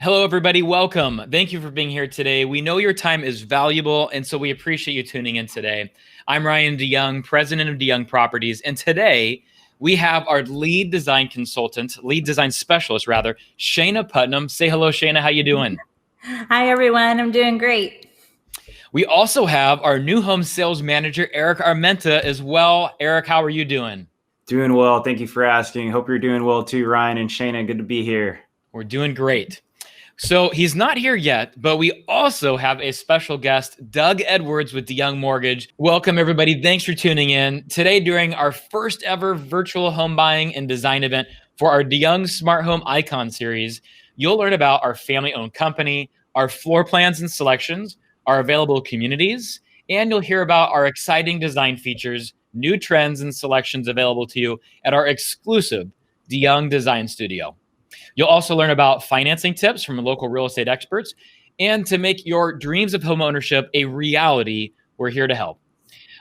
Hello, everybody. Welcome. Thank you for being here today. We know your time is valuable, and so we appreciate you tuning in today. I'm Ryan DeYoung, president of DeYoung Properties, and today we have our lead design specialist, Shayna Putnam. Say hello, Shayna. How you doing? Hi, everyone. I'm doing great. We also have our new home sales manager, Eric Armenta, as well. Eric, how are you doing? Doing well. Thank you for asking. Hope you're doing well too, Ryan and Shayna. Good to be here. We're doing great. So he's not here yet, but we also have a special guest, Doug Edwards with DeYoung Mortgage. Welcome, everybody. Thanks for tuning in. Today, during our first ever virtual home buying and design event for our DeYoung Smart Home Icon series, you'll learn about our family-owned company, our floor plans and selections, our available communities, and you'll hear about our exciting design features, new trends and selections available to you at our exclusive DeYoung Design Studio. You'll also learn about financing tips from local real estate experts. And to make your dreams of home ownership a reality, we're here to help.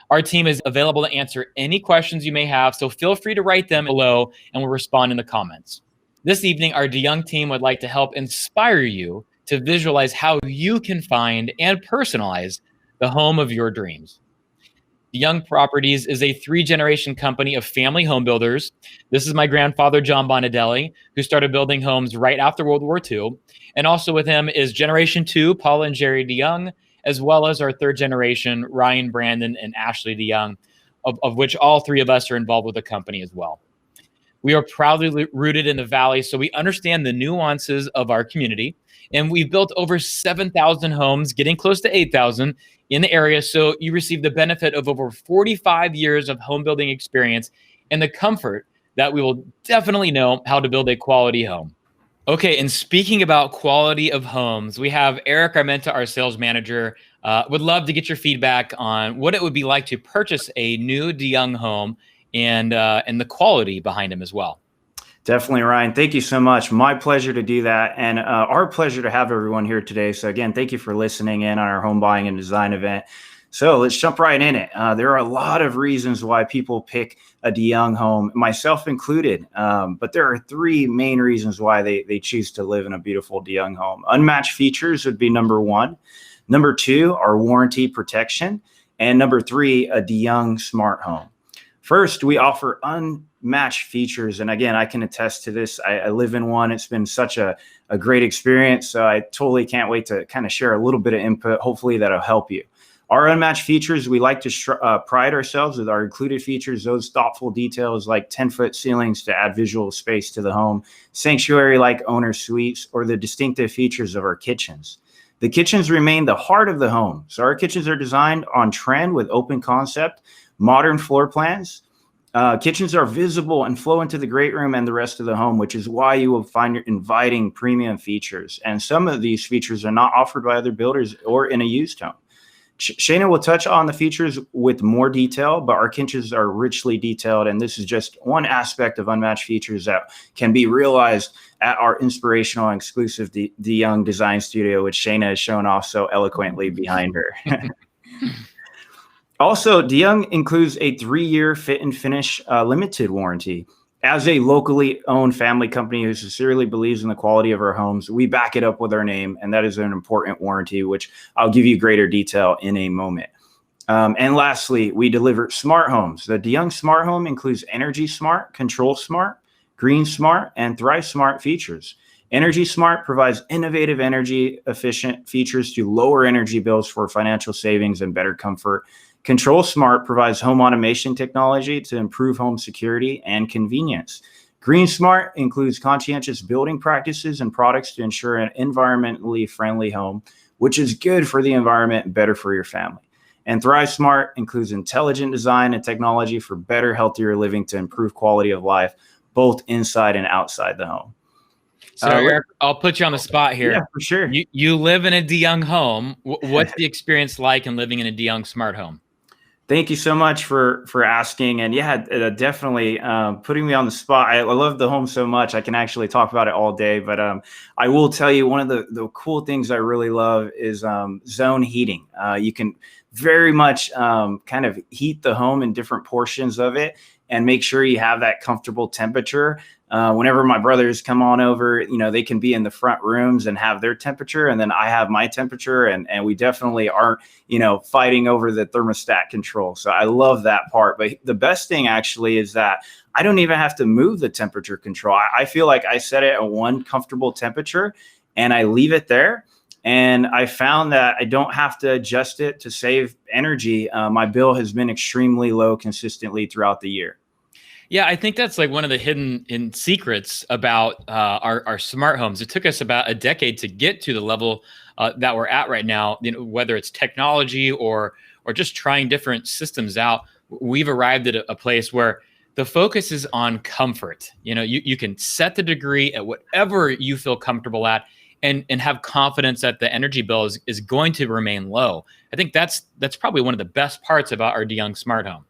Our team is available to answer any questions you may have, so feel free to write them below and we'll respond in the comments. This evening, our DeYoung team would like to help inspire you to visualize how you can find and personalize the home of your dreams. DeYoung Properties is a 3-generation company of family home builders. This is my grandfather, John Bonadelli, who started building homes right after World War II. And also with him is Generation 2, Paula and Jerry DeYoung, as well as our 3rd generation, Ryan, Brandon, and Ashley DeYoung, of which all 3 of us are involved with the company as well. We are proudly rooted in the Valley, so we understand the nuances of our community. And we've built over 7,000 homes, getting close to 8,000 in the area. So you receive the benefit of over 45 years of home building experience and the comfort that we will definitely know how to build a quality home. Okay, and speaking about quality of homes, we have Eric Armenta, our sales manager. Would love to get your feedback on what it would be like to purchase a new DeYoung home and the quality behind them as well. Definitely, Ryan. Thank you so much. My pleasure to do that, and our pleasure to have everyone here today. So again, thank you for listening in on our home buying and design event. So let's jump right in it. There are a lot of reasons why people pick a DeYoung home, myself included. But there are 3 main reasons why they choose to live in a beautiful DeYoung home. Unmatched features would be number 1. Number 2, our warranty protection. And number 3, a DeYoung smart home. First, we offer unmatched features. And again, I can attest to this. I live in one. It's been such a great experience. So I totally can't wait to kind of share a little bit of input. Hopefully that'll help you. Our unmatched features, we like to pride ourselves with our included features, those thoughtful details like 10-foot ceilings to add visual space to the home, sanctuary-like owner suites, or the distinctive features of our kitchens. The kitchens remain the heart of the home. So our kitchens are designed on trend with open concept, modern floor plans. Kitchens are visible and flow into the great room and the rest of the home, which is why you will find your inviting premium features. And some of these features are not offered by other builders or in a used home. Shayna will touch on the features with more detail, but our kitchens are richly detailed. And this is just one aspect of unmatched features that can be realized at our inspirational and exclusive DeYoung Design Studio, which Shayna has shown off so eloquently behind her. Also, DeYoung includes a 3-year fit and finish limited warranty. As a locally owned family company who sincerely believes in the quality of our homes, we back it up with our name, and that is an important warranty, which I'll give you greater detail in a moment. And lastly, we deliver smart homes. The DeYoung Smart Home includes Energy Smart, Control Smart, Green Smart, and Thrive Smart features. Energy Smart provides innovative energy efficient features to lower energy bills for financial savings and better comfort. Control Smart provides home automation technology to improve home security and convenience. Green Smart includes conscientious building practices and products to ensure an environmentally friendly home, which is good for the environment and better for your family. And Thrive Smart includes intelligent design and technology for better, healthier living to improve quality of life, both inside and outside the home. So Eric, I'll put you on the spot here. Yeah, for sure. You live in a DeYoung home. What's the experience like in living in a DeYoung smart home? Thank you so much for asking. And yeah, definitely putting me on the spot. I love the home so much. I can actually talk about it all day. But I will tell you, one of the cool things I really love is zone heating. You can very much kind of heat the home in different portions of it. and make sure you have that comfortable temperature. Whenever my brothers come on over, they can be in the front rooms and have their temperature, and then I have my temperature, and we definitely aren't, fighting over the thermostat control. So I love that part. But the best thing actually is that I don't even have to move the temperature control. I feel like I set it at one comfortable temperature and I leave it there. And I found that I don't have to adjust it to save energy. My bill has been extremely low consistently throughout the year. Yeah, I think that's like one of the hidden secrets about our smart homes. It took us about a decade to get to the level that we're at right now. Whether it's technology or just trying different systems out, we've arrived at a place where the focus is on comfort. You can set the degree at whatever you feel comfortable at, and have confidence that the energy bill is going to remain low. I think that's probably one of the best parts about our DeYoung smart home.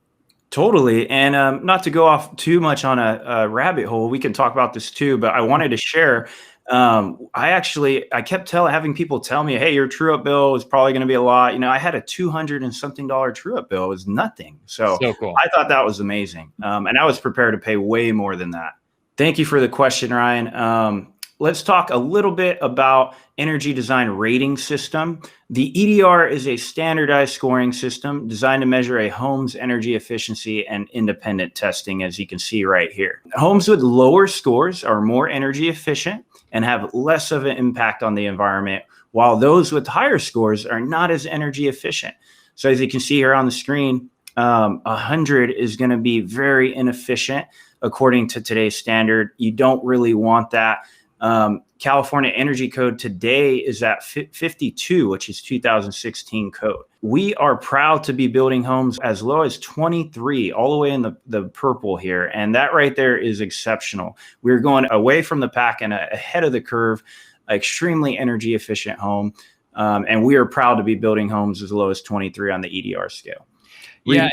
Totally. And not to go off too much on a rabbit hole, we can talk about this too, but I wanted to share. I kept having people tell me, hey, your true up bill is probably going to be a lot. I had a $200 and something true up bill. It was nothing. So cool. I thought that was amazing. And I was prepared to pay way more than that. Thank you for the question, Ryan. Let's talk a little bit about energy design rating system. The EDR is a standardized scoring system designed to measure a home's energy efficiency and independent testing, as you can see right here. Homes with lower scores are more energy efficient and have less of an impact on the environment, while those with higher scores are not as energy efficient. So as you can see here on the screen, 100 is going to be very inefficient according to today's standard. You don't really want that. California Energy Code today is at 52, which is 2016 code. We are proud to be building homes as low as 23, all the way in the purple here. And that right there is exceptional. We're going away from the pack and ahead of the curve, extremely energy efficient home. And we are proud to be building homes as low as 23 on the EDR scale. Yeah,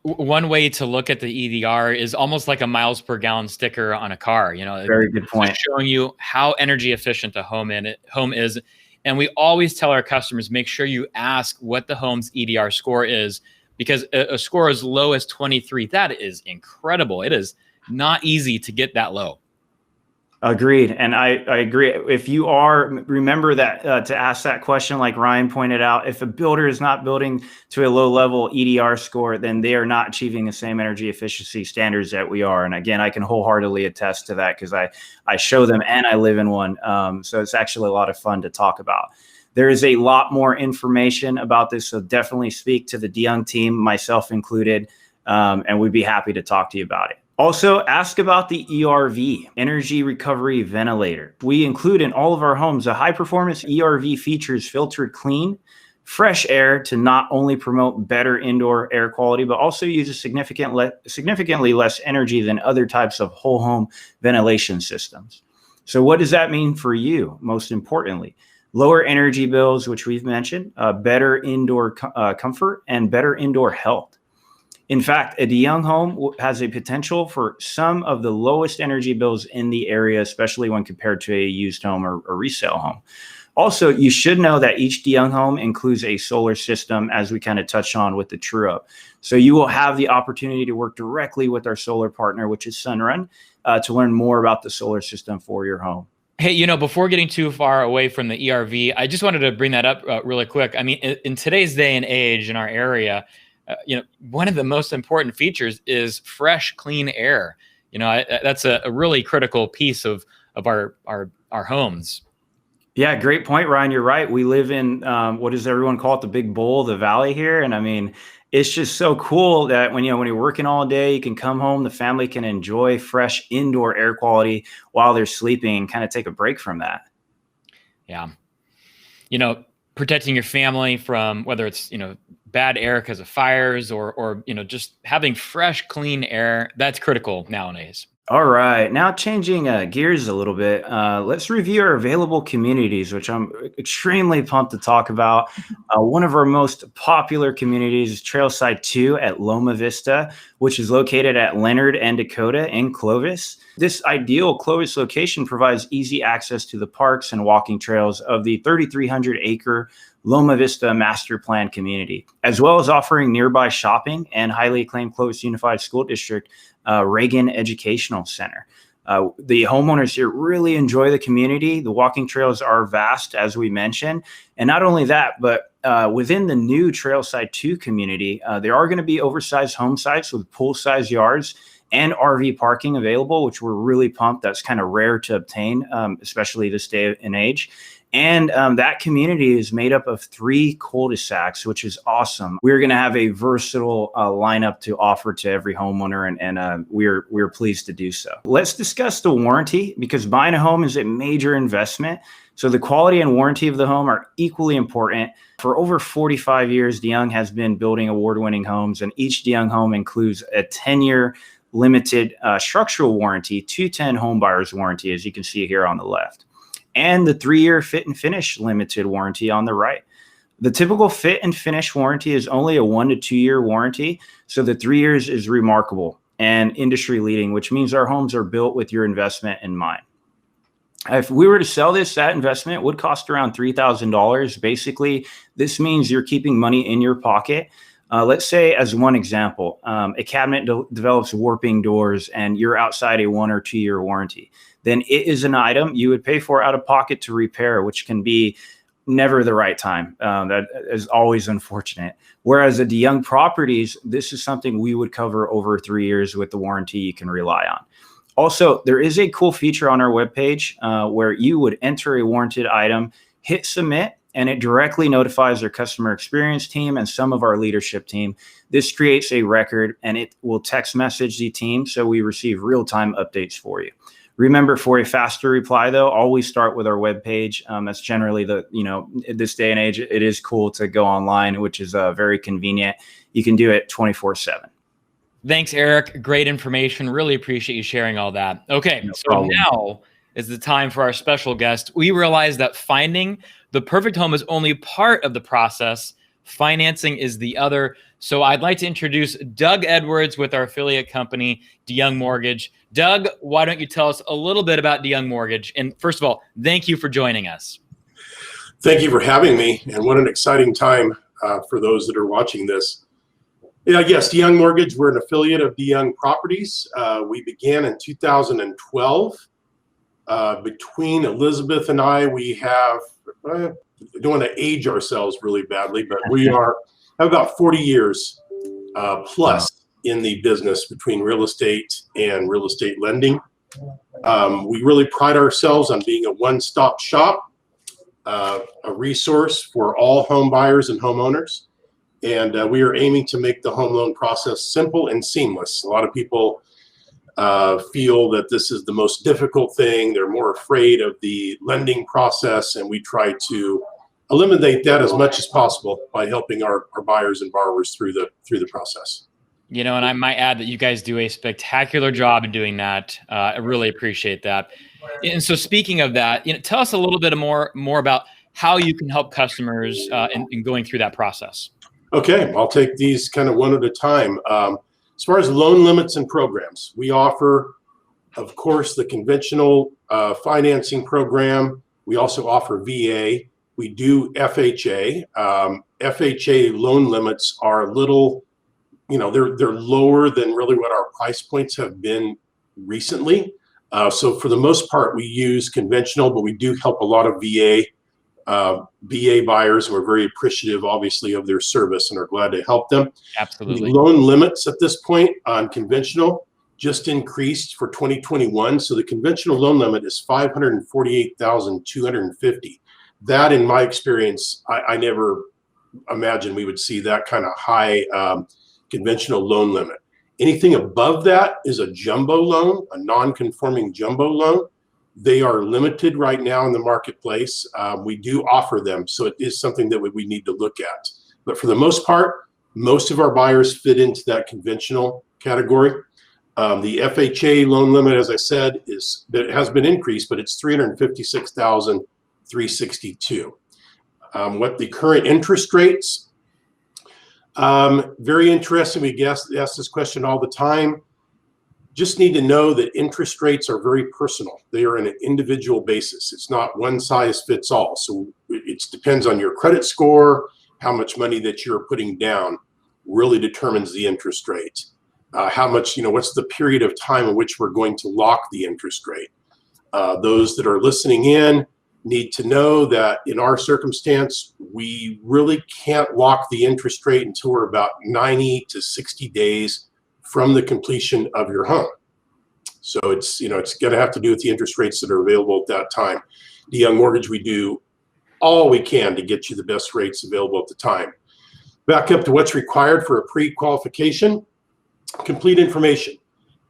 one way to look at the EDR is almost like a miles per gallon sticker on a car. Very good point. Showing you how energy efficient the home is. And we always tell our customers, make sure you ask what the home's EDR score is, because a score as low as 23, that is incredible. It is not easy to get that low. Agreed. And I agree. If you remember that to ask that question, like Ryan pointed out, if a builder is not building to a low level EDR score, then they are not achieving the same energy efficiency standards that we are. And again, I can wholeheartedly attest to that because I show them and I live in one. So it's actually a lot of fun to talk about. There is a lot more information about this. So definitely speak to the DeYoung team, myself included, and we'd be happy to talk to you about it. Also, ask about the ERV, Energy Recovery Ventilator. We include in all of our homes a high-performance ERV features filtered clean, fresh air to not only promote better indoor air quality, but also uses significantly less energy than other types of whole home ventilation systems. So what does that mean for you, most importantly? Lower energy bills, which we've mentioned, better indoor comfort, and better indoor health. In fact, a DeYoung home has a potential for some of the lowest energy bills in the area, especially when compared to a used home or resale home. Also, you should know that each DeYoung home includes a solar system, as we kind of touched on with the True Up. So you will have the opportunity to work directly with our solar partner, which is Sunrun, to learn more about the solar system for your home. Hey, before getting too far away from the ERV, I just wanted to bring that up really quick. I mean, in today's day and age in our area, one of the most important features is fresh, clean air. That's a really critical piece of our homes. Yeah, great point, Ryan. You're right. We live in what does everyone call it, the big bowl, the valley here. And I mean, it's just so cool that when you're working all day, you can come home, the family can enjoy fresh indoor air quality while they're sleeping and kind of take a break from that. Yeah. Protecting your family from whether it's, bad air because of fires or just having fresh, clean air, that's critical nowadays. All right. Now changing gears a little bit, let's review our available communities, which I'm extremely pumped to talk about. One of our most popular communities is Trailside 2 at Loma Vista, which is located at Leonard and Dakota in Clovis. This ideal Clovis location provides easy access to the parks and walking trails of the 3,300-acre Loma Vista Master Plan community, as well as offering nearby shopping and highly acclaimed Clovis Unified School District Reagan Educational Center. The homeowners here really enjoy the community. The walking trails are vast, as we mentioned. And not only that, but within the new Trailside 2 community, there are going to be oversized home sites with pool-sized yards and RV parking available, which we're really pumped. That's kind of rare to obtain, especially this day and age. And that community is made up of 3 cul-de-sacs, which is awesome. We're going to have a versatile lineup to offer to every homeowner, and we're pleased to do so. Let's discuss the warranty, because buying a home is a major investment. So the quality and warranty of the home are equally important. For over 45 years, DeYoung has been building award-winning homes, and each DeYoung home includes a 10-year limited structural warranty, 210 home buyer's warranty, as you can see here on the left, and the 3-year fit and finish limited warranty on the right. The typical fit and finish warranty is only a 1 to 2 year warranty. So the 3 years is remarkable and industry leading, which means our homes are built with your investment in mind. If we were to sell this, that investment would cost around $3,000. Basically, this means you're keeping money in your pocket. Let's say, as one example, a cabinet develops warping doors and you're outside a 1 or 2 year warranty. Then it is an item you would pay for out of pocket to repair, which can be never the right time. That is always unfortunate. Whereas at DeYoung Properties, this is something we would cover over 3 years with the warranty you can rely on. Also, there is a cool feature on our webpage where you would enter a warranted item, hit submit, and it directly notifies our customer experience team and some of our leadership team. This creates a record, and it will text message the team so we receive real-time updates for you. Remember, for a faster reply, though, always start with our webpage. That's generally this day and age, it is cool to go online, which is very convenient. You can do it 24/7. Thanks, Eric. Great information. Really appreciate you sharing all that. Okay, No so problem. now is the time for our special guest. We realize that finding the perfect home is only part of the process. Financing is the other. So I'd like to introduce Doug Edwards with our affiliate company, DeYoung Mortgage. Doug, why don't you tell us a little bit about DeYoung Mortgage? And first of all, thank you for joining us. Thank you for having me, and what an exciting time for those that are watching this. Yeah, yes, DeYoung Mortgage, we're an affiliate of DeYoung Properties. We began in 2012. Between Elizabeth and I, we have, I don't want to age ourselves really badly, but we have about 40 years plus in the business between real estate and real estate lending. We really pride ourselves on being a one-stop shop, a resource for all home buyers and homeowners. And we are aiming to make the home loan process simple and seamless. A lot of people feel that this is the most difficult thing. They're more afraid of the lending process, and we try to eliminate that as much as possible by helping our buyers and borrowers through the process. You know, and I might add that you guys do a spectacular job in doing that. I really appreciate that. And so speaking of that, tell us a little bit more about how you can help customers in going through that process. Okay, I'll take these kind of one at a time. As far as loan limits and programs, we offer, of course, the conventional financing program. We also offer VA. We do FHA. FHA loan limits are a little, they're lower than really what our price points have been recently. So for the most part, we use conventional, but we do help a lot of VA buyers. We're very appreciative, obviously, of their service and are glad to help them. Absolutely. The loan limits at this point on conventional just increased for 2021. So the conventional loan limit is $548,250. That, in my experience, I never imagined we would see that kind of high conventional loan limit. Anything above that is a jumbo loan, a non-conforming jumbo loan. They are limited right now in the marketplace. We do offer them, so it is something that we need to look at. But for the most part, most of our buyers fit into that conventional category. The FHA loan limit, as I said, has been increased, but it's $356,362. What the current interest rates? Very interesting. We ask this question all the time. Just need to know that interest rates are very personal. They are on an individual basis. It's not one size fits all. So it depends on your credit score, how much money that you're putting down really determines the interest rate. how much, what's the period of time in which we're going to lock the interest rate. Those that are listening in need to know that in our circumstance, we really can't lock the interest rate until we're about 90 to 60 days from the completion of your home. So it's going to have to do with the interest rates that are available at that time. The Young Mortgage, we do all we can to get you the best rates available at the time. Back up to what's required for a pre-qualification. Complete information.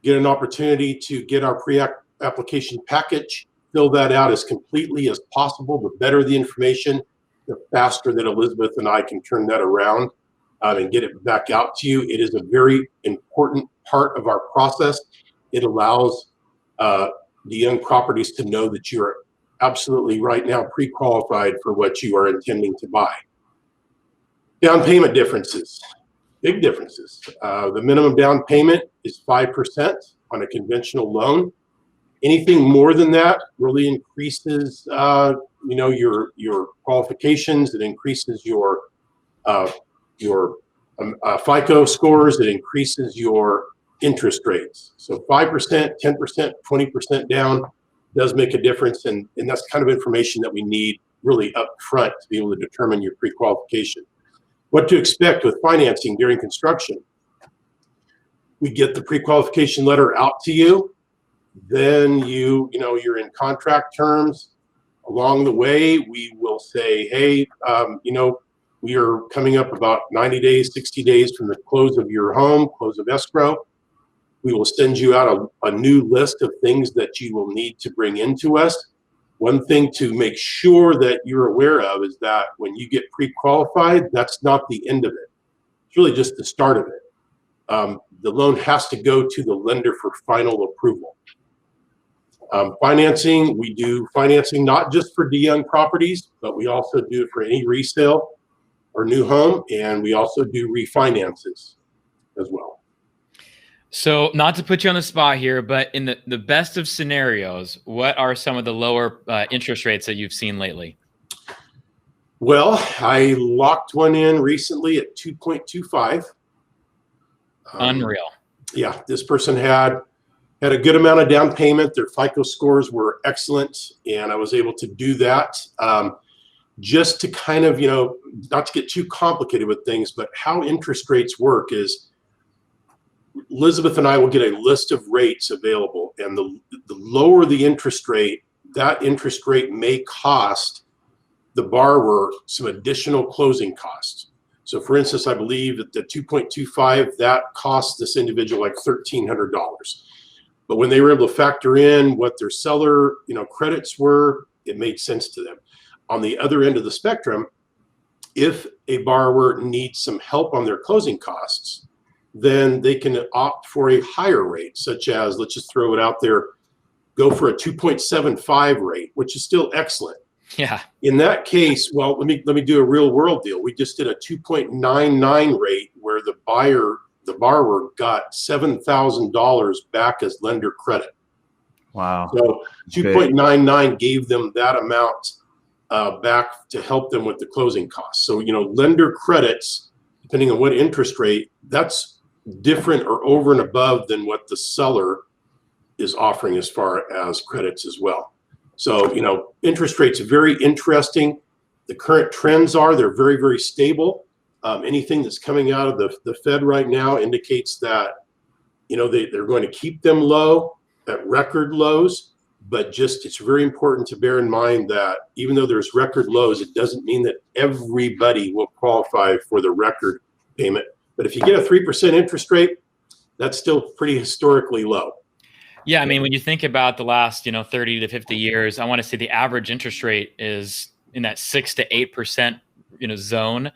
Get an opportunity to get our pre-application package, fill that out as completely as possible. The better the information, the faster that Elizabeth and I can turn that around and get it back out to you. It is a very important part of our process. It allows the young properties to know that you are absolutely right now pre-qualified for what you are intending to buy. Down payment differences, big differences. The minimum down payment is 5% on a conventional loan. Anything more than that really increases, your qualifications. It increases your FICO scores. It increases your interest rates. So 5%, 10%, 20% down does make a difference, and that's kind of information that we need really up front to be able to determine your pre-qualification. What to expect with financing during construction. We get the pre-qualification letter out to you. Then you're in contract terms. Along the way, we will say, hey, we are coming up about 90 days, 60 days from the close of your home, close of escrow. We will send you out a new list of things that you will need to bring into us. One thing to make sure that you're aware of is that when you get pre-qualified, that's not the end of it. It's really just the start of it. The loan has to go to the lender for final approval. Financing, we do financing not just for young properties, but we also do it for any resale or new home, and we also do refinances as well. So not to put you on the spot here, but in the best of scenarios, what are some of the lower interest rates that you've seen lately? Well, I locked one in recently at 2.25. Unreal. Yeah, this person had a good amount of down payment. Their FICO scores were excellent, and I was able to do that. Just to kind of, not to get too complicated with things, but how interest rates work is Elizabeth and I will get a list of rates available, and the lower the interest rate, that interest rate may cost the borrower some additional closing costs. So for instance, I believe at the 2.25, that cost this individual like $1,300. But when they were able to factor in what their seller, credits were, it made sense to them. On the other end of the spectrum, if a borrower needs some help on their closing costs, then they can opt for a higher rate, such as, let's just throw it out there, go for a 2.75 rate, which is still excellent. Yeah. In that case, well, let me do a real world deal. We just did a 2.99 rate where the borrower got $7,000 back as lender credit. Wow. So 2.99 gave them that amount back to help them with the closing costs. So, lender credits, depending on what interest rate, that's different or over and above than what the seller is offering as far as credits as well. So, interest rates are very interesting. The current trends they're very, very stable. Anything that's coming out of the Fed right now indicates that, they're going to keep them low at record lows, but it's very important to bear in mind that even though there's record lows, it doesn't mean that everybody will qualify for the record payment. But if you get a 3% interest rate, that's still pretty historically low. Yeah, I mean, when you think about the last, 30 to 50 years, I want to say the average interest rate is in that 6 to 8%, zone.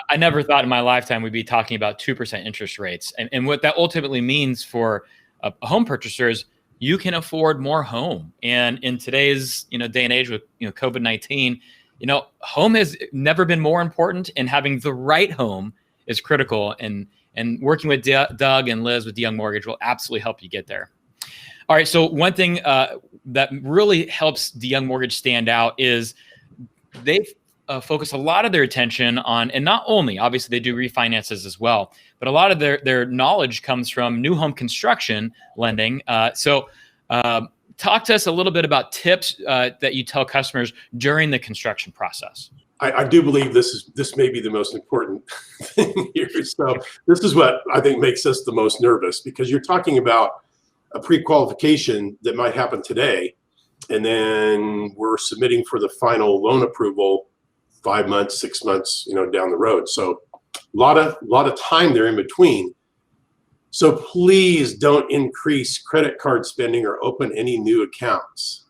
I never thought in my lifetime we'd be talking about 2% interest rates. And what that ultimately means for a home purchaser is you can afford more home. And in today's, day and age with, COVID-19, home has never been more important, and having the right home is critical. And working with Doug and Liz with the Young Mortgage will absolutely help you get there. All right. So one thing that really helps the Young Mortgage stand out is they focus a lot of their attention on, and not only, obviously they do refinances as well, but a lot of their knowledge comes from new home construction lending. So talk to us a little bit about tips that you tell customers during the construction process. I do believe this may be the most important thing here. So this is what I think makes us the most nervous, because you're talking about a pre-qualification that might happen today, and then we're submitting for the final loan approval 5 months, 6 months, down the road. So a lot of time there in between. So please don't increase credit card spending or open any new accounts.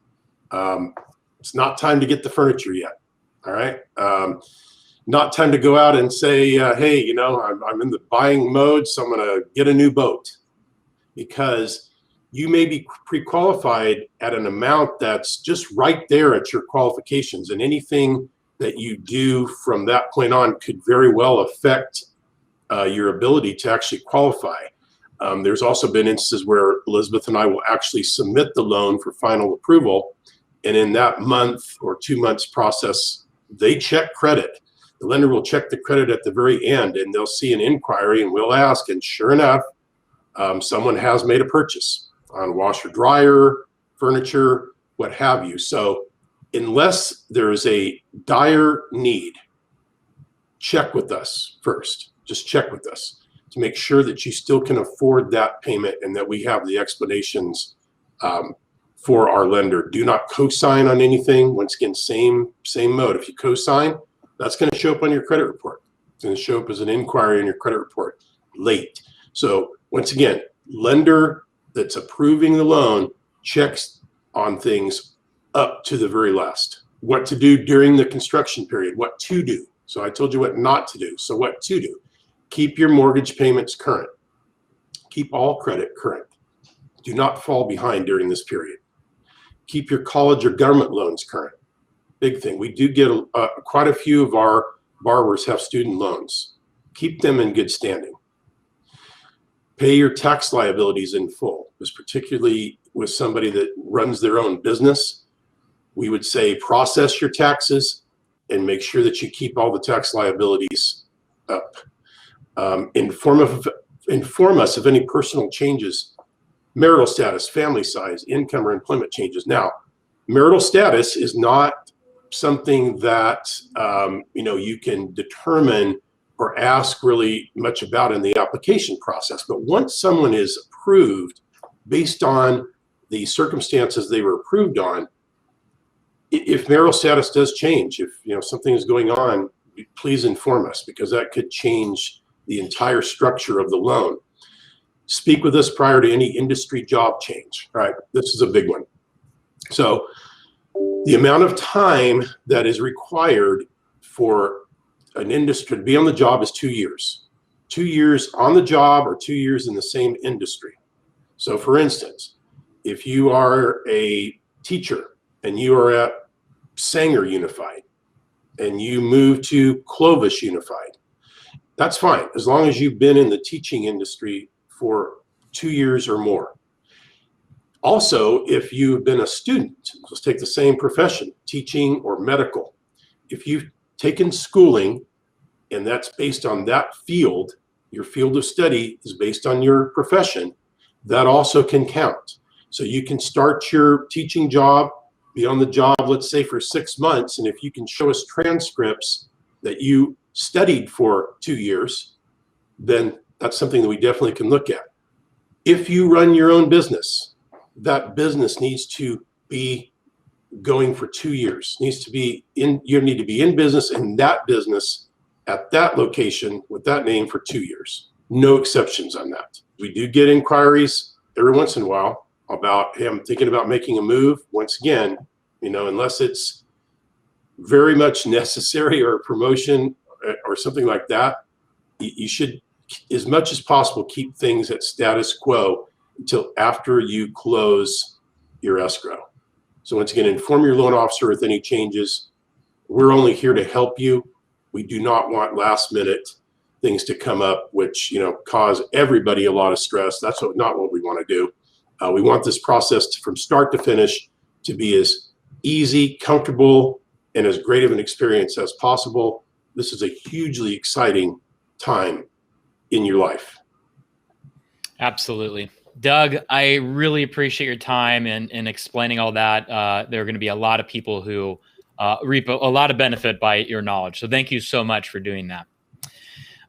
It's not time to get the furniture yet. All right. Not time to go out and say, hey, I'm in the buying mode, so I'm going to get a new boat, because you may be pre-qualified at an amount that's just right there at your qualifications, and anything that you do from that point on could very well affect your ability to actually qualify. There's also been instances where Elizabeth and I will actually submit the loan for final approval, and in that month or 2 months process, they check credit. The lender will check the credit at the very end, and they'll see an inquiry, and we'll ask, and sure enough, someone has made a purchase on washer, dryer, furniture, what have you. So unless there is a dire need, check with us first. Just check with us to make sure that you still can afford that payment, and that we have the explanations for our lender. Do not co-sign on anything. Once again, same mode. If you co-sign, that's going to show up on your credit report. It's going to show up as an inquiry on your credit report late. So once again, lender that's approving the loan checks on things up to the very last. What to do during the construction period, what to do. So I told you what not to do. So what to do. Keep your mortgage payments current. Keep all credit current. Do not fall behind during this period. Keep your college or government loans current. Big thing. We do get quite a few of our borrowers have student loans. Keep them in good standing. Pay your tax liabilities in full. Because particularly with somebody that runs their own business, we would say process your taxes and make sure that you keep all the tax liabilities up. Inform us of any personal changes, marital status, family size, income, or employment changes. Now, marital status is not something that you can determine or ask really much about in the application process. But once someone is approved based on the circumstances they were approved on, if marital status does change, if something is going on, please inform us, because that could change the entire structure of the loan. Speak with us prior to any industry job change. All right, this is a big one. So the amount of time that is required for an industry to be on the job is 2 years. 2 years on the job or 2 years in the same industry. So for instance, if you are a teacher and you are at Sanger Unified and you move to Clovis Unified, that's fine, as long as you've been in the teaching industry for 2 years or more. Also, if you've been a student, let's take the same profession, teaching or medical. If you've taken schooling and that's based on that field, your field of study is based on your profession, that also can count. So you can start your teaching job, be on the job, let's say for 6 months, and if you can show us transcripts that you studied for 2 years, then that's something that we definitely can look at. If you run your own business, that business needs to be going for 2 years. You need to be in business in that business at that location with that name for 2 years. No exceptions on that. We do get inquiries every once in a while about, hey, I'm thinking about making a move. Once again, unless it's very much necessary or a promotion or something like that, you should, as much as possible, keep things at status quo until after you close your escrow. So once again, inform your loan officer with any changes. We're only here to help you. We do not want last minute things to come up, which cause everybody a lot of stress. That's not what we want to do. We want this process from start to finish to be as easy, comfortable, and as great of an experience as possible. This is a hugely exciting time in your life. Absolutely. Doug, I really appreciate your time and explaining all that. There are going to be a lot of people who reap a lot of benefit by your knowledge. So thank you so much for doing that.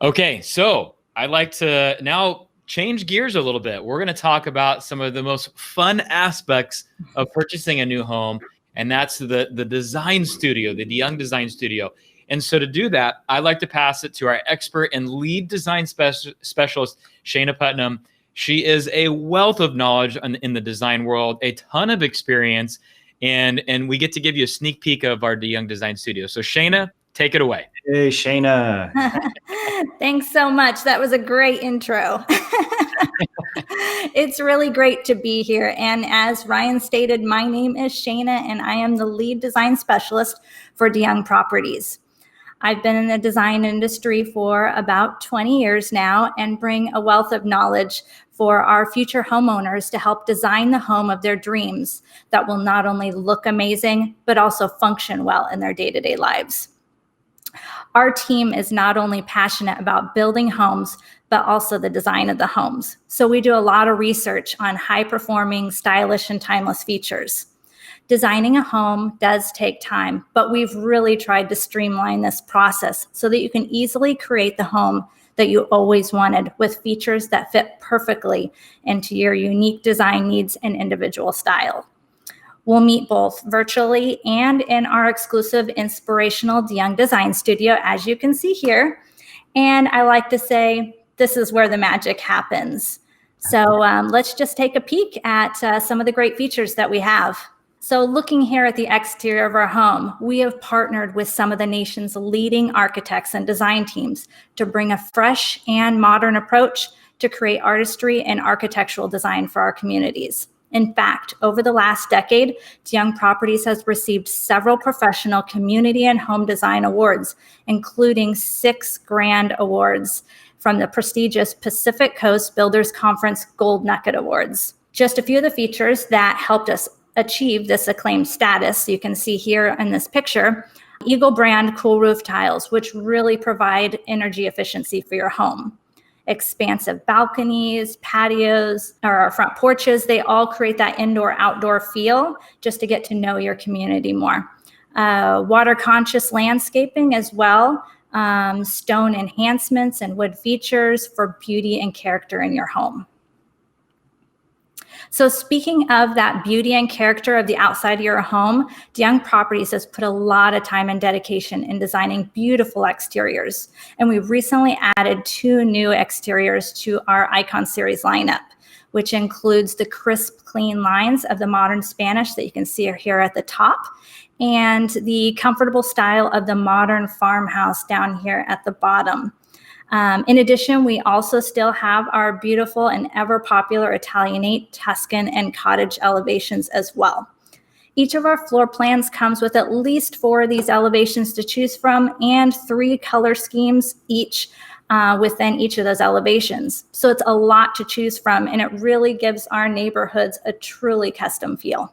Okay, so I'd like to now change gears a little bit. We're going to talk about some of the most fun aspects of purchasing a new home, and that's the design studio, the DeYoung Design Studio. And so to do that, I'd like to pass it to our expert and lead design specialist, Shana Putnam. She is a wealth of knowledge in the design world, a ton of experience, and we get to give you a sneak peek of our DeYoung Design Studio. So Shana, take it away. Hey, Shana. Thanks so much. That was a great intro. It's really great to be here. And as Ryan stated, my name is Shana, and I am the lead design specialist for DeYoung Properties. I've been in the design industry for about 20 years now and bring a wealth of knowledge for our future homeowners to help design the home of their dreams that will not only look amazing, but also function well in their day-to-day lives. Our team is not only passionate about building homes, but also the design of the homes. So we do a lot of research on high-performing, stylish, and timeless features. Designing a home does take time, but we've really tried to streamline this process so that you can easily create the home that you always wanted with features that fit perfectly into your unique design needs and individual style. We'll meet both virtually and in our exclusive inspirational DeYoung Design Studio, as you can see here. And I like to say, this is where the magic happens. So let's just take a peek at some of the great features that we have. So looking here at the exterior of our home, we have partnered with some of the nation's leading architects and design teams to bring a fresh and modern approach to create artistry and architectural design for our communities. In fact, over the last decade, DeYoung Properties has received several professional community and home design awards, including 6 grand awards from the prestigious Pacific Coast Builders Conference Gold Nugget Awards. Just a few of the features that helped us achieve this acclaimed status, you can see here in this picture, Eagle brand cool roof tiles, which really provide energy efficiency for your home. Expansive balconies, patios, or our front porches, they all create that indoor-outdoor feel just to get to know your community more. Water-conscious landscaping as well, stone enhancements and wood features for beauty and character in your home. So speaking of that beauty and character of the outside of your home, DeYoung Properties has put a lot of time and dedication in designing beautiful exteriors. And we've recently added 2 new exteriors to our Icon Series lineup, which includes the crisp, clean lines of the modern Spanish that you can see here at the top, and the comfortable style of the modern farmhouse down here at the bottom. In addition, we also still have our beautiful and ever popular Italianate, Tuscan, and cottage elevations as well. Each of our floor plans comes with at least 4 of these elevations to choose from and 3 color schemes each within each of those elevations. So it's a lot to choose from, and it really gives our neighborhoods a truly custom feel.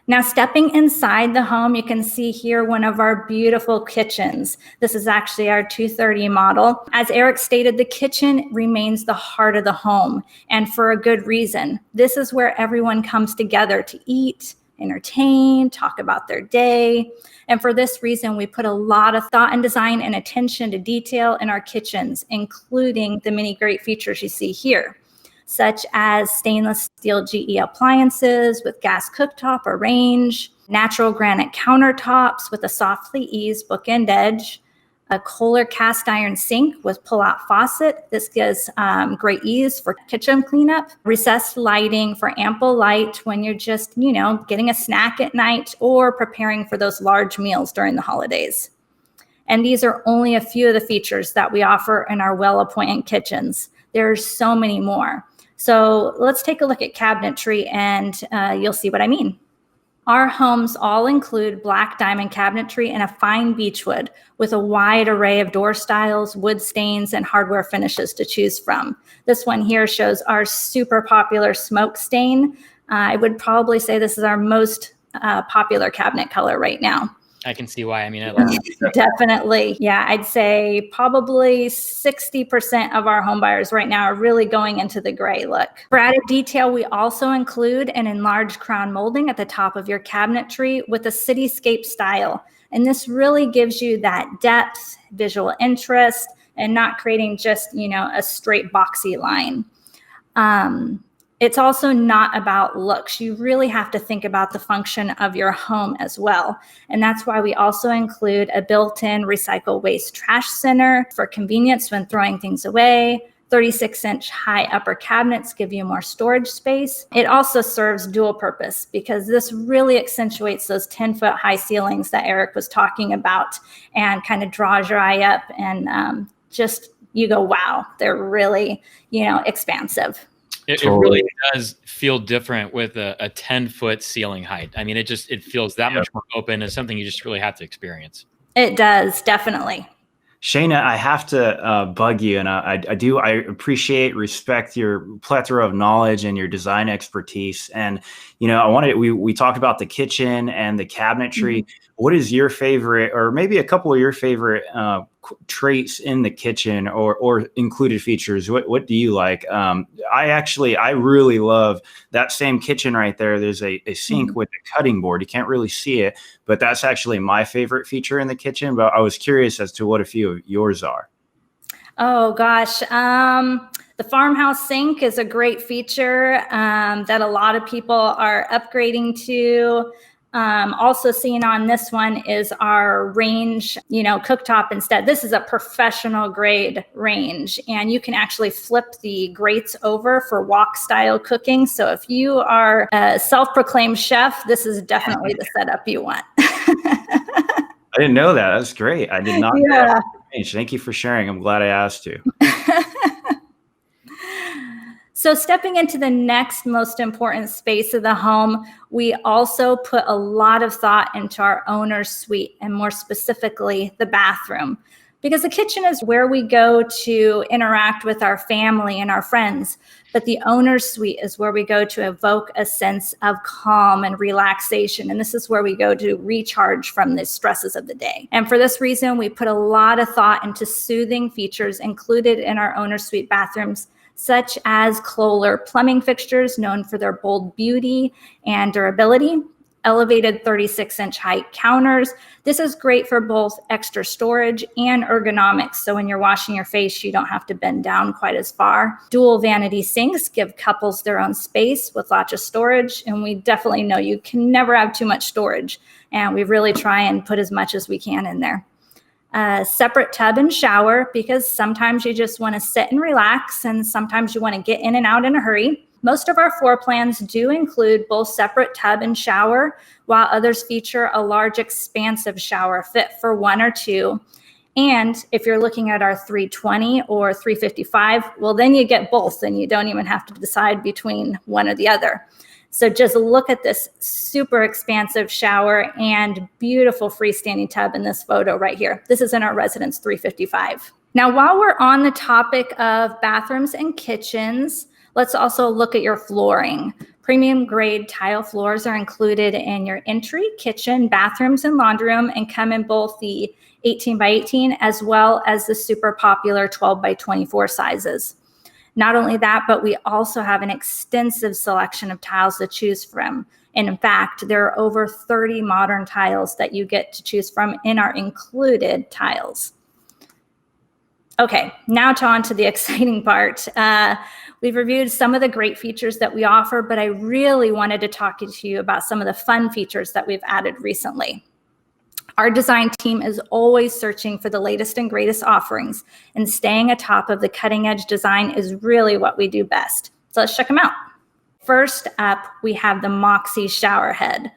Now, stepping inside the home, you can see here one of our beautiful kitchens. This is actually our 230 model. As Eric stated, the kitchen remains the heart of the home, and for a good reason. This is where everyone comes together to eat, entertain, talk about their day. And for this reason, we put a lot of thought and design and attention to detail in our kitchens, including the many great features you see here, such as stainless steel GE appliances with gas cooktop or range, natural granite countertops with a softly eased bookend edge, a Kohler cast iron sink with pull-out faucet. This gives great ease for kitchen cleanup, recessed lighting for ample light when you're just, getting a snack at night or preparing for those large meals during the holidays. And these are only a few of the features that we offer in our well-appointed kitchens. There's so many more. So let's take a look at cabinetry and you'll see what I mean. Our homes all include black diamond cabinetry and a fine beechwood with a wide array of door styles, wood stains, and hardware finishes to choose from. This one here shows our super popular smoke stain. I would probably say this is our most popular cabinet color right now. I can see why. I mean, I love it. Definitely. Yeah, I'd say probably 60% of our home buyers right now are really going into the gray look. For added detail, we also include an enlarged crown molding at the top of your cabinetry with a cityscape style. And this really gives you that depth, visual interest, and not creating just, a straight boxy line. It's also not about looks. You really have to think about the function of your home as well. And that's why we also include a built-in recycle waste trash center for convenience when throwing things away. 36-inch high upper cabinets give you more storage space. It also serves dual purpose because this really accentuates those 10-foot high ceilings that Eric was talking about and kind of draws your eye up and you go, wow, they're really, expansive. It really does feel different with a 10-foot ceiling height. I mean, it feels that much more open. It's something you just really have to experience. It does, definitely. Shayna, I have to bug you, and I appreciate, respect your plethora of knowledge and your design expertise. And we talk about the kitchen and the cabinetry. Mm-hmm. What is your favorite, or maybe a couple of your favorite traits in the kitchen or included features? What do you like? I really love that same kitchen right there. There's a sink with a cutting board. You can't really see it, but that's actually my favorite feature in the kitchen. But I was curious as to what a few of yours are. Oh gosh. The farmhouse sink is a great feature that a lot of people are upgrading to. Also seen on this one is our range, cooktop instead. This is a professional grade range, and you can actually flip the grates over for wok style cooking. So if you are a self-proclaimed chef, this is definitely the setup you want. I didn't know that. That's great. I did not know that range. Thank you for sharing. I'm glad I asked you. So stepping into the next most important space of the home, we also put a lot of thought into our owner's suite, and more specifically, the bathroom. Because the kitchen is where we go to interact with our family and our friends, but the owner's suite is where we go to evoke a sense of calm and relaxation. And this is where we go to recharge from the stresses of the day. And for this reason, we put a lot of thought into soothing features included in our owner's suite bathrooms, such as Kohler plumbing fixtures, known for their bold beauty and durability, elevated 36-inch height counters. This is great for both extra storage and ergonomics. So when you're washing your face, you don't have to bend down quite as far. Dual vanity sinks give couples their own space with lots of storage. And we definitely know you can never have too much storage. And we really try and put as much as we can in there. Separate tub and shower, because sometimes you just want to sit and relax, and sometimes you want to get in and out in a hurry. Most of our floor plans do include both separate tub and shower, while others feature a large expansive shower fit for one or two. And if you're looking at our 320 or 355, well, then you get both, and you don't even have to decide between one or the other. So just look at this super expansive shower and beautiful freestanding tub in this photo right here. This is in our residence 355. Now, while we're on the topic of bathrooms and kitchens, let's also look at your flooring. Premium grade tile floors are included in your entry, kitchen, bathrooms, and laundry room, and come in both the 18 by 18 as well as the super popular 12 by 24 sizes. Not only that, but we also have an extensive selection of tiles to choose from. And in fact, there are over 30 modern tiles that you get to choose from in our included tiles. Okay, now on to the exciting part. We've reviewed some of the great features that we offer, but I really wanted to talk to you about some of the fun features that we've added recently. Our design team is always searching for the latest and greatest offerings, and staying atop of the cutting edge design is really what we do best. So let's check them out. First up, we have the Moxie shower head.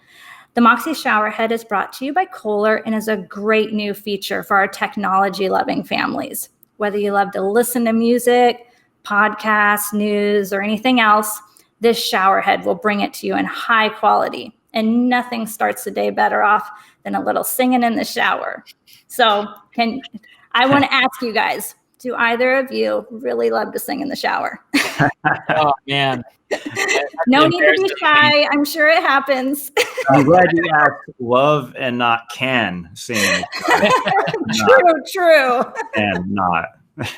The Moxie shower head is brought to you by Kohler and is a great new feature for our technology-loving families. Whether you love to listen to music, podcasts, news, or anything else, this shower head will bring it to you in high quality. And nothing starts the day better off than a little singing in the shower. So I want to ask you guys, Do either of you really love to sing in the shower? Oh man. No need to be shy. I'm sure it happens. I'm glad you asked love and not can sing. True. And not.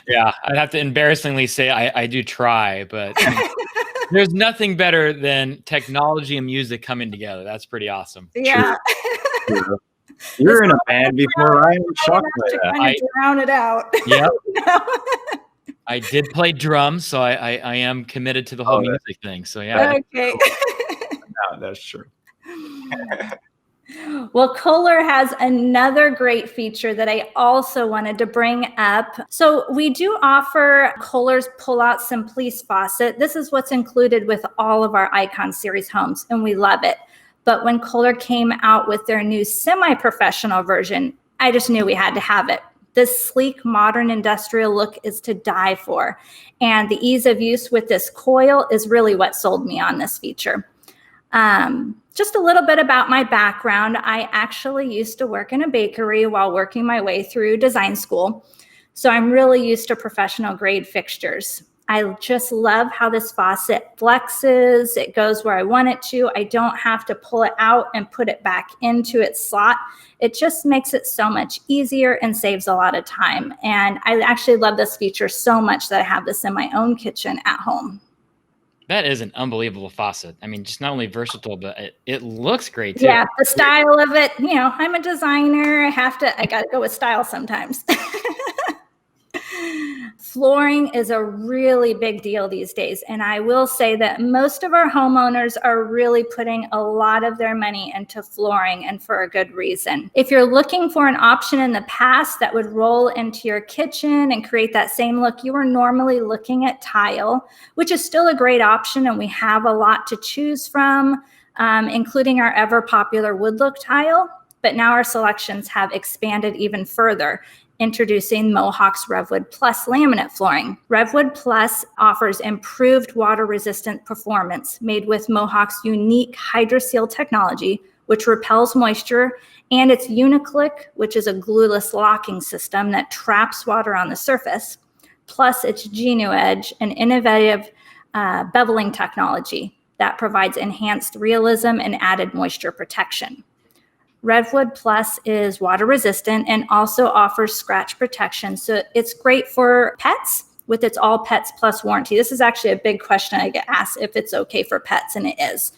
Yeah, I'd have to embarrassingly say I do try, but there's nothing better than technology and music coming together. That's pretty awesome. Yeah. True. You were in a band before, Ryan. I'm shocked by that. Kind of drown it out. Yeah. I did play drums, so I am committed to the whole music thing. So yeah. Okay. No, that's true. Well, Kohler has another great feature that I also wanted to bring up. So we do offer Kohler's Pull-Out Simplice faucet. This is what's included with all of our Icon Series homes, and we love it. But when Kohler came out with their new semi-professional version, I just knew we had to have it. This sleek, modern industrial look is to die for. And the ease of use with this coil is really what sold me on this feature. Just a little bit about my background. I actually used to work in a bakery while working my way through design school. So I'm really used to professional grade fixtures. I just love how this faucet flexes. It goes where I want it to. I don't have to pull it out and put it back into its slot. It just makes it so much easier and saves a lot of time. And I actually love this feature so much that I have this in my own kitchen at home. That is an unbelievable faucet. I mean, just not only versatile, but it looks great too. Yeah, the style of it, I'm a designer. I got to go with style sometimes. Flooring is a really big deal these days. And I will say that most of our homeowners are really putting a lot of their money into flooring, and for a good reason. If you're looking for an option in the past that would roll into your kitchen and create that same look, you are normally looking at tile, which is still a great option. And we have a lot to choose from, including our ever popular wood look tile. But now our selections have expanded even further, introducing Mohawk's RevWood Plus laminate flooring. RevWood Plus offers improved water-resistant performance made with Mohawk's unique HydroSeal technology, which repels moisture, and its Uniclick, which is a glueless locking system that traps water on the surface, plus its Genu Edge, an innovative beveling technology that provides enhanced realism and added moisture protection. RevWood Plus is water resistant and also offers scratch protection. So it's great for pets with its All Pets Plus warranty. This is actually a big question I get asked, if it's okay for pets, and it is.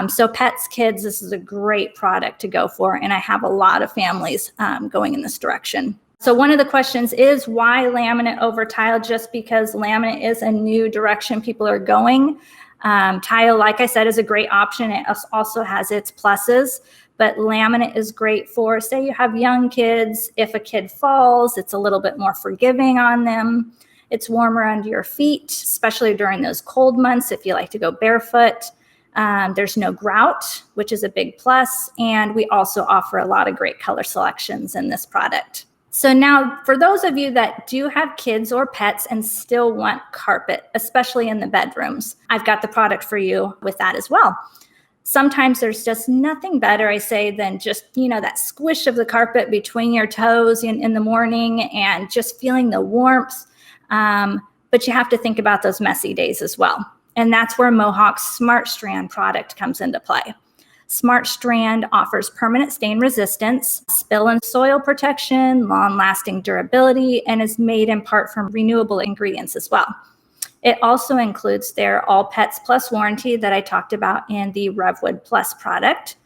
So pets, kids, this is a great product to go for. And I have a lot of families going in this direction. So one of the questions is, why laminate over tile? Just because laminate is a new direction people are going. Tile, like I said, is a great option. It also has its pluses. But laminate is great for, say you have young kids. If a kid falls, it's a little bit more forgiving on them. It's warmer under your feet, especially during those cold months if you like to go barefoot. There's no grout, which is a big plus. And we also offer a lot of great color selections in this product. So now, for those of you that do have kids or pets and still want carpet, especially in the bedrooms, I've got the product for you with that as well. Sometimes there's just nothing better, I say, than just, that squish of the carpet between your toes in the morning and just feeling the warmth. But you have to think about those messy days as well. And that's where Mohawk's Smart Strand product comes into play. Smart Strand offers permanent stain resistance, spill and soil protection, long-lasting durability, and is made in part from renewable ingredients as well. It also includes their All Pets Plus warranty that I talked about in the RevWood Plus product.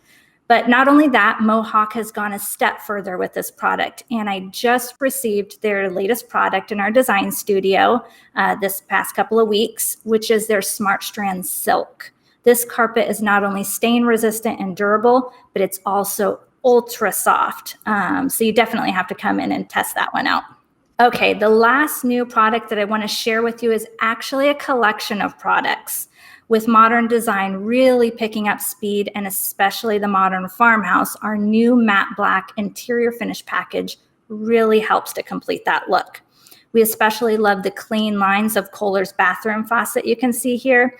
But not only that, Mohawk has gone a step further with this product. And I just received their latest product in our design studio this past couple of weeks, which is their Smart Strand Silk. This carpet is not only stain resistant and durable, but it's also ultra soft. So you definitely have to come in and test that one out. Okay, the last new product that I want to share with you is actually a collection of products, with Modern Design really picking up speed, and especially the Modern Farmhouse. Our new matte black interior finish package really helps to complete that look. We especially love the clean lines of Kohler's bathroom faucet you can see here.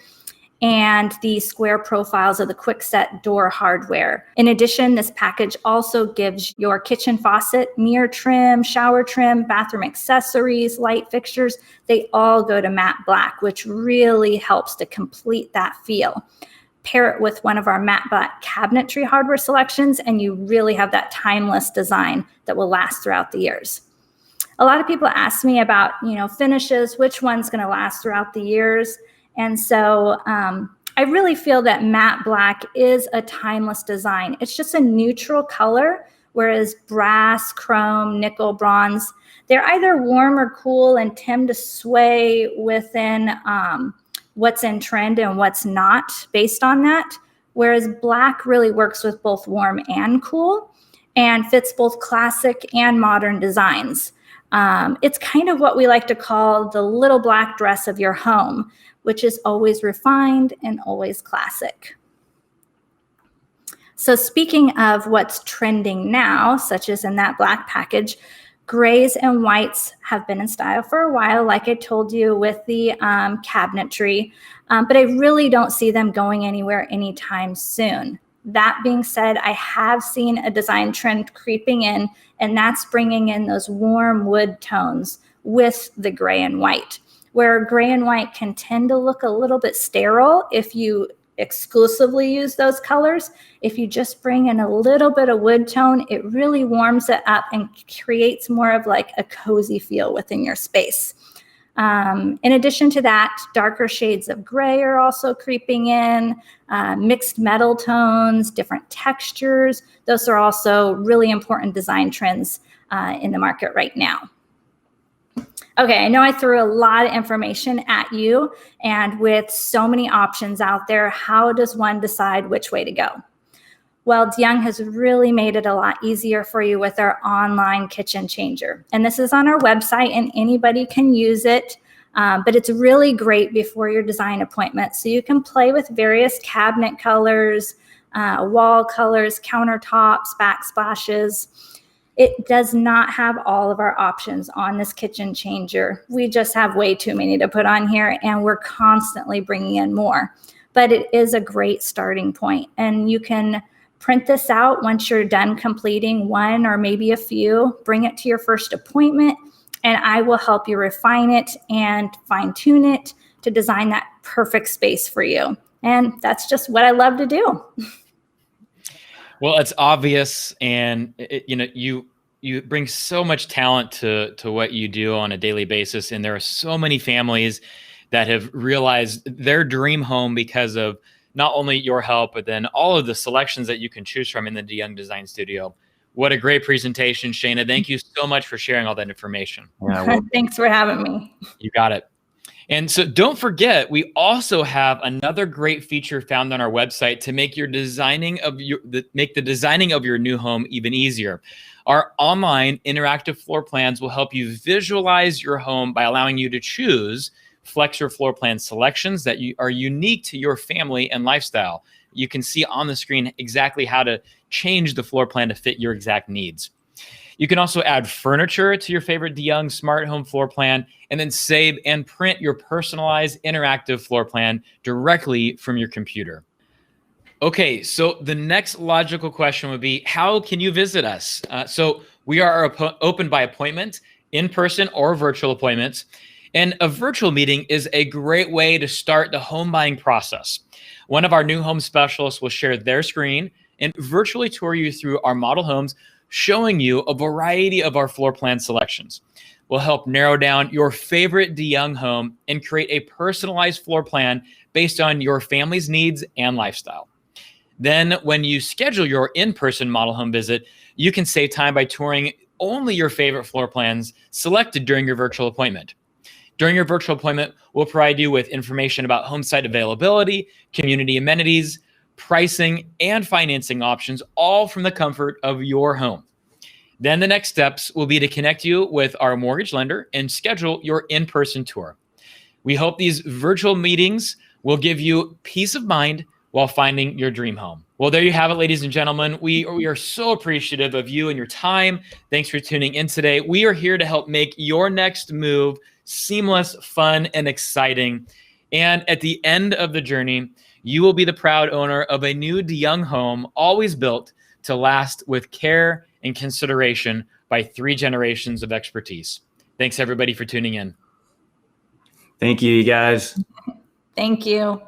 and the square profiles of the quick-set door hardware. In addition, this package also gives your kitchen faucet, mirror trim, shower trim, bathroom accessories, light fixtures. They all go to matte black, which really helps to complete that feel. Pair it with one of our matte black cabinetry hardware selections, and you really have that timeless design that will last throughout the years. A lot of people ask me about, finishes, which one's going to last throughout the years. And so I really feel that matte black is a timeless design. It's just a neutral color, whereas brass, chrome, nickel, bronze, they're either warm or cool and tend to sway within what's in trend and what's not based on that. Whereas black really works with both warm and cool and fits both classic and modern designs. It's kind of what we like to call the little black dress of your home, which is always refined and always classic. So speaking of what's trending now, such as in that black package, grays and whites have been in style for a while, like I told you with the cabinetry, but I really don't see them going anywhere anytime soon. That being said, I have seen a design trend creeping in, and that's bringing in those warm wood tones with the gray and white, where gray and white can tend to look a little bit sterile if you exclusively use those colors. If you just bring in a little bit of wood tone, it really warms it up and creates more of like a cozy feel within your space. In addition to that, darker shades of gray are also creeping in, mixed metal tones, different textures. Those are also really important design trends in the market right now. Okay, I know I threw a lot of information at you, and with so many options out there, how does one decide which way to go? Well, DeYoung has really made it a lot easier for you with our online kitchen changer. And this is on our website, and anybody can use it, but it's really great before your design appointment. So you can play with various cabinet colors, wall colors, countertops, backsplashes. It does not have all of our options on this kitchen changer. We just have way too many to put on here, and we're constantly bringing in more. But it is a great starting point, and you can print this out once you're done completing one or maybe a few. Bring it to your first appointment, and I will help you refine it and fine-tune it to design that perfect space for you. And that's just what I love to do. Well, it's obvious, and you bring so much talent to what you do on a daily basis, and there are so many families that have realized their dream home because of not only your help, but then all of the selections that you can choose from in the DeYoung Design Studio. What a great presentation, Shayna. Thank you so much for sharing all that information. Thanks for having me. You got it. And so don't forget, we also have another great feature found on our website to make the designing of your new home even easier. Our online interactive floor plans will help you visualize your home by allowing you to choose flex your floor plan selections that are unique to your family and lifestyle. You can see on the screen exactly how to change the floor plan to fit your exact needs. You can also add furniture to your favorite DeYoung smart home floor plan, and then save and print your personalized interactive floor plan directly from your computer. Okay, so the next logical question would be, how can you visit us? So we are open by appointment, in person or virtual appointments. And a virtual meeting is a great way to start the home buying process. One of our new home specialists will share their screen and virtually tour you through our model homes, showing you a variety of our floor plan selections. We'll help narrow down your favorite DeYoung home and create a personalized floor plan based on your family's needs and lifestyle. Then when you schedule your in-person model home visit, you can save time by touring only your favorite floor plans selected during your virtual appointment. During your virtual appointment, we'll provide you with information about home site availability, community amenities, pricing, and financing options, all from the comfort of your home. Then the next steps will be to connect you with our mortgage lender and schedule your in-person tour. We hope these virtual meetings will give you peace of mind while finding your dream home. Well, there you have it, ladies and gentlemen. We are so appreciative of you and your time. Thanks for tuning in today. We are here to help make your next move seamless, fun, and exciting. And at the end of the journey, you will be the proud owner of a new DeYoung home, always built to last with care and consideration by 3 generations of expertise. Thanks everybody for tuning in. Thank you, you guys. Thank you.